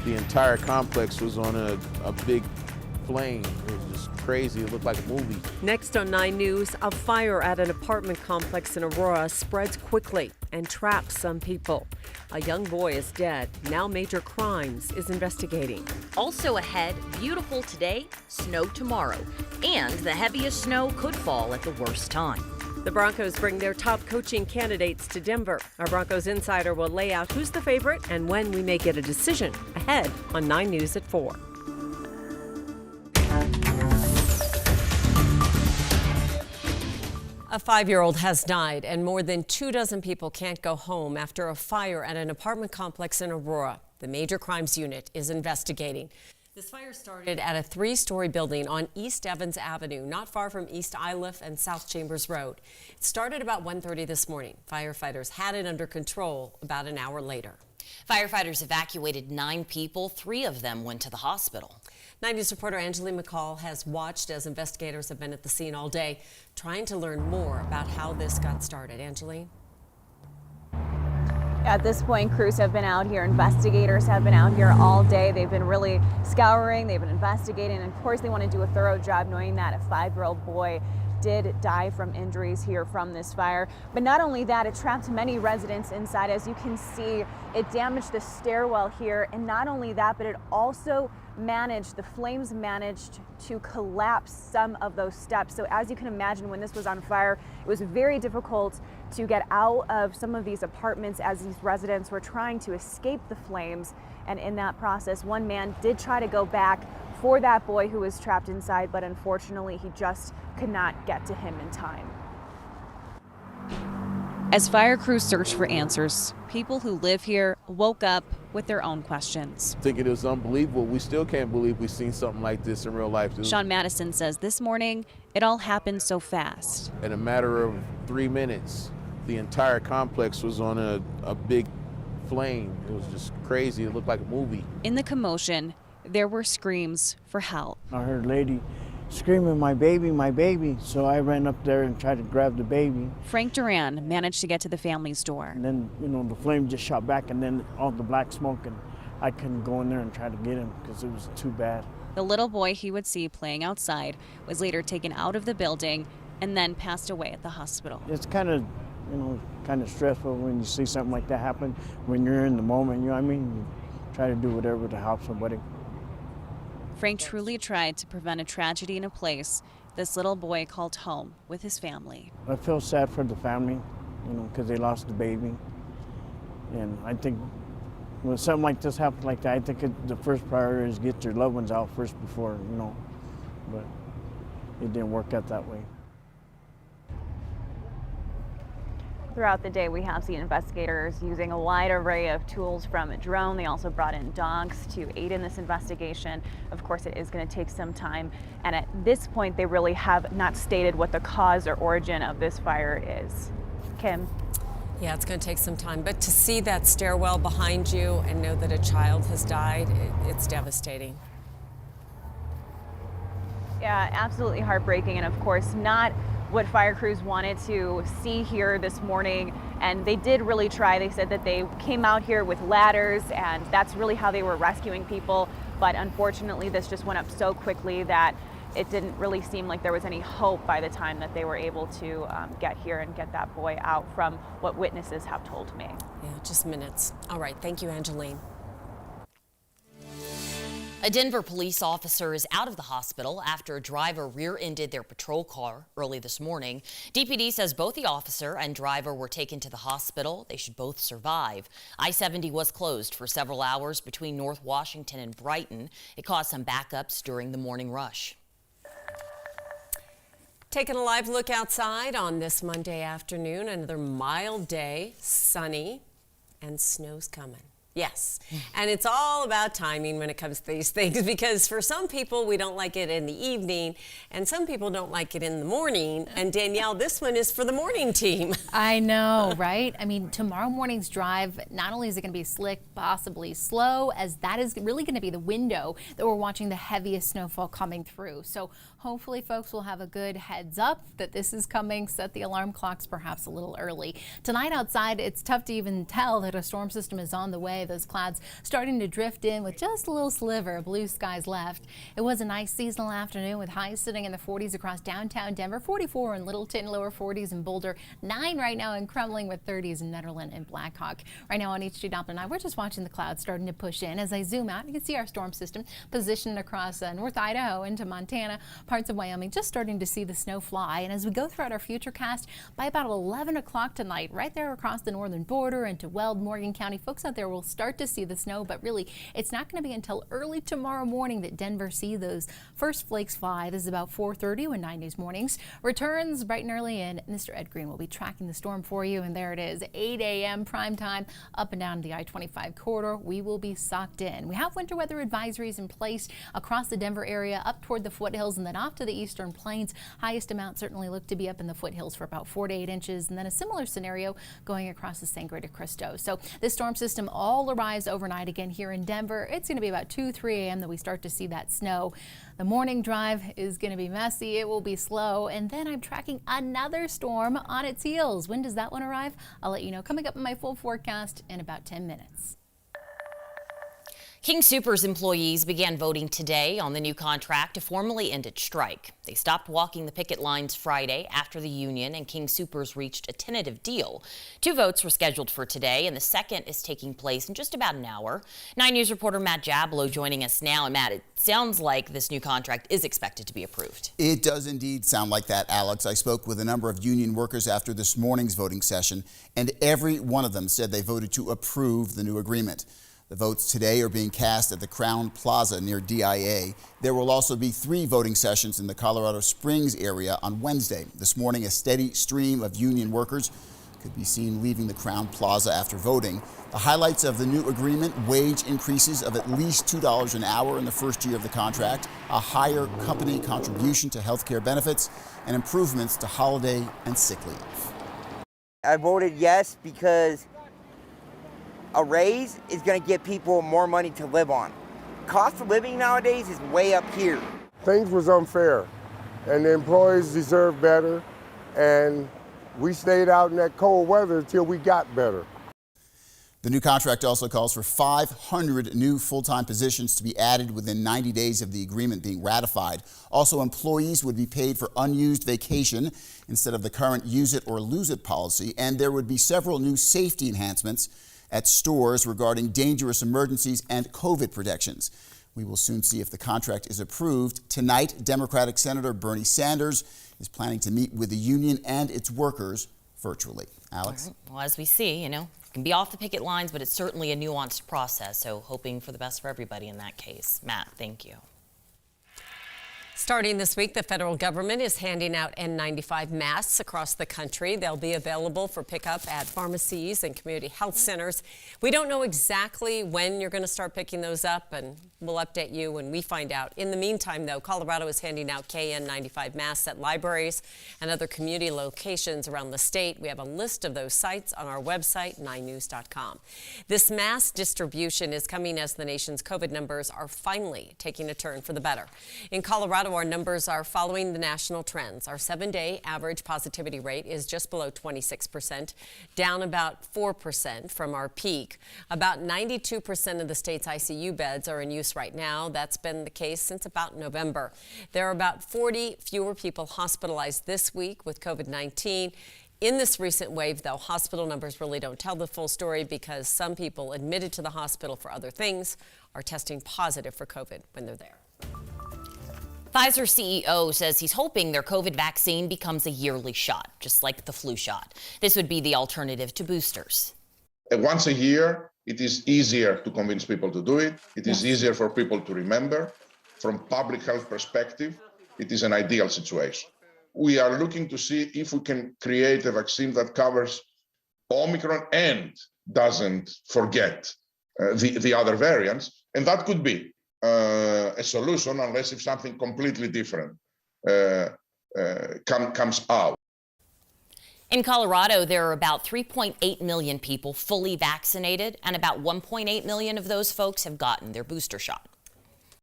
The entire complex was on a big flame. It was just crazy. It looked like a movie. Next on 9 News, a fire at an apartment complex in Aurora spreads quickly and traps some people. A young boy is dead. Now Major Crimes is investigating. Also ahead, beautiful today, snow tomorrow. And the heaviest snow could fall at the worst time. The Broncos bring their top coaching candidates to Denver. Our Broncos insider will lay out who's the favorite and when we may get a decision. Ahead on 9 News at 4. A 5-year-old has died and more than 24 people can't go home after a fire at an apartment complex in Aurora. The Major Crimes Unit is investigating. This fire started at a 3-story building on East Evans Avenue, not far from East Iliff and South Chambers Road. It started about 1:30 this morning. Firefighters had it under control about an hour later. Firefighters evacuated 9 people. 3 of them went to the hospital. 9 News reporter Angeline McCall has watched as investigators have been at the scene all day, trying to learn more about how this got started. Angeline? At this point, crews have been out here, investigators have been out here all day. They've been really scouring, they've been investigating, and of course they want to do a thorough job knowing that a 5-year-old boy did die from injuries here from this fire. But not only that, it trapped many residents inside. As you can see, it damaged the stairwell here, and not only that, but it also the flames managed to collapse some of those steps. So as you can imagine, when this was on fire, it was very difficult to get out of some of these apartments as these residents were trying to escape the flames. And in that process, one man did try to go back for that boy who was trapped inside, but unfortunately he just could not get to him in time. As fire crews searched for answers, people who live here woke up with their own questions. Thinking it was unbelievable. We still can't believe we've seen something like this in real life. Sean Madison says this morning, it all happened so fast. In a matter of 3 minutes, the entire complex was on a big flame. It was just crazy. It looked like a movie. In the commotion, there were screams for help. I heard a lady screaming, my baby, so I ran up there and tried to grab the baby. Frank Duran managed to get to the family's door. And then, the flame just shot back, and then all the black smoke, and I couldn't go in there and try to get him because it was too bad. The little boy he would see playing outside was later taken out of the building and then passed away at the hospital. It's kind of stressful when you see something like that happen. When you're in the moment, you try to do whatever to help somebody. Frank truly tried to prevent a tragedy in a place this little boy called home with his family. I feel sad for the family, because they lost the baby. And I think when something like this happens like that, I think the first priority is get your loved ones out first before, but it didn't work out that way. Throughout the day, we have seen investigators using a wide array of tools from a drone. They also brought in dogs to aid in this investigation. Of course, it is going to take some time. And at this point, they really have not stated what the cause or origin of this fire is. Kim? Yeah, it's going to take some time. But to see that stairwell behind you and know that a child has died, it's devastating. Yeah, absolutely heartbreaking. And of course, not what fire crews wanted to see here this morning, and they did really try. They said that they came out here with ladders, and that's really how they were rescuing people, but unfortunately this just went up so quickly that it didn't really seem like there was any hope by the time that they were able to get here and get that boy out, from what witnesses have told me. Yeah, just minutes. All right, thank you, Angeline. A Denver police officer is out of the hospital after a driver rear-ended their patrol car early this morning. DPD says both the officer and driver were taken to the hospital. They should both survive. I-70 was closed for several hours between North Washington and Brighton. It caused some backups during the morning rush. Taking a live look outside on this Monday afternoon. Another mild day, sunny, and snow's coming. Yes, and it's all about timing when it comes to these things, because for some people we don't like it in the evening and some people don't like it in the morning. And Danielle, this one is for the morning team. I know, right? I mean, tomorrow morning's drive, not only is it going to be slick, possibly slow, as that is really going to be the window that we're watching the heaviest snowfall coming through. So hopefully folks will have a good heads up that this is coming, set the alarm clocks perhaps a little early. Tonight outside, it's tough to even tell that a storm system is on the way. those clouds starting to drift in with just a little sliver of blue skies left. It was a nice seasonal afternoon with highs sitting in the 40s across downtown Denver, 44 in Littleton, lower 40s in Boulder, 9 right now in Kremling with 30s in Nederland and Blackhawk. Right now on HD Doppler 9, we're just watching the clouds starting to push in. As I zoom out, you can see our storm system positioned across North Idaho into Montana, parts of Wyoming, just starting to see the snow fly. And as we go throughout our futurecast, by about 11 o'clock tonight, right there across the northern border into Weld, Morgan County, folks out there will start to see the snow, but really it's not going to be until early tomorrow morning that Denver see those first flakes fly. This is about 4:30 when 9 News Mornings returns bright and early, and Mr. Ed Green will be tracking the storm for you. And there it is, 8 a.m. prime time up and down the I-25 corridor. We will be socked in. We have winter weather advisories in place across the Denver area, up toward the foothills and then off to the eastern plains. Highest amount certainly look to be up in the foothills for about 4 to 8 inches, and then a similar scenario going across the San Greta Cristo. So this storm system all arrives overnight again here in Denver. It's going to be about 2-3 a.m. that we start to see that snow. The morning drive is going to be messy. It will be slow, and then I'm tracking another storm on its heels. When does that one arrive? I'll let you know coming up in my full forecast in about 10 minutes. King Soopers employees began voting today on the new contract to formally end its strike. They stopped walking the picket lines Friday after the union and King Soopers reached a tentative deal. 2 votes were scheduled for today, and the second is taking place in just about an hour. 9 News reporter Matt Jablow joining us now. And Matt, it sounds like this new contract is expected to be approved. It does indeed sound like that, Alex. I spoke with a number of union workers after this morning's voting session, and every one of them said they voted to approve the new agreement. The votes today are being cast at the Crown Plaza near DIA. There will also be 3 voting sessions in the Colorado Springs area on Wednesday. This morning, a steady stream of union workers could be seen leaving the Crown Plaza after voting. The highlights of the new agreement: wage increases of at least $2 an hour in the first year of the contract, a higher company contribution to health care benefits, and improvements to holiday and sick leave. I voted yes because a raise is going to give people more money to live on. Cost of living nowadays is way up here. Things was unfair, and the employees deserve better, and we stayed out in that cold weather until we got better. The new contract also calls for 500 new full-time positions to be added within 90 days of the agreement being ratified. Also, employees would be paid for unused vacation instead of the current use it or lose it policy, and there would be several new safety enhancements at stores regarding dangerous emergencies and COVID protections. We will soon see if the contract is approved. Tonight, Democratic Senator Bernie Sanders is planning to meet with the union and its workers virtually. Alex? All right. Well, as we see, it can be off the picket lines, but it's certainly a nuanced process, so hoping for the best for everybody in that case. Matt, thank you. Starting this week, the federal government is handing out N95 masks across the country. They'll be available for pickup at pharmacies and community health centers. We don't know exactly when you're going to start picking those up, and we'll update you when we find out. In the meantime, though, Colorado is handing out KN95 masks at libraries and other community locations around the state. We have a list of those sites on our website, 9news.com. This mass distribution is coming as the nation's COVID numbers are finally taking a turn for the better. In Colorado, our numbers are following the national trends. Our 7-day average positivity rate is just below 26%, down about 4% from our peak. About 92% of the state's ICU beds are in use right now. That's been the case since about November. There are about 40 fewer people hospitalized this week with COVID-19. In this recent wave, though, hospital numbers really don't tell the full story because some people admitted to the hospital for other things are testing positive for COVID when they're there. Pfizer CEO says he's hoping their COVID vaccine becomes a yearly shot, just like the flu shot. This would be the alternative to boosters. Once a year, it is easier to convince people to do it. It is easier for people to remember. From public health perspective, it is an ideal situation. We are looking to see if we can create a vaccine that covers Omicron and doesn't forget the other variants, and that could be a solution, unless if something completely different comes out. In Colorado, there are about 3.8 million people fully vaccinated, and about 1.8 million of those folks have gotten their booster shot.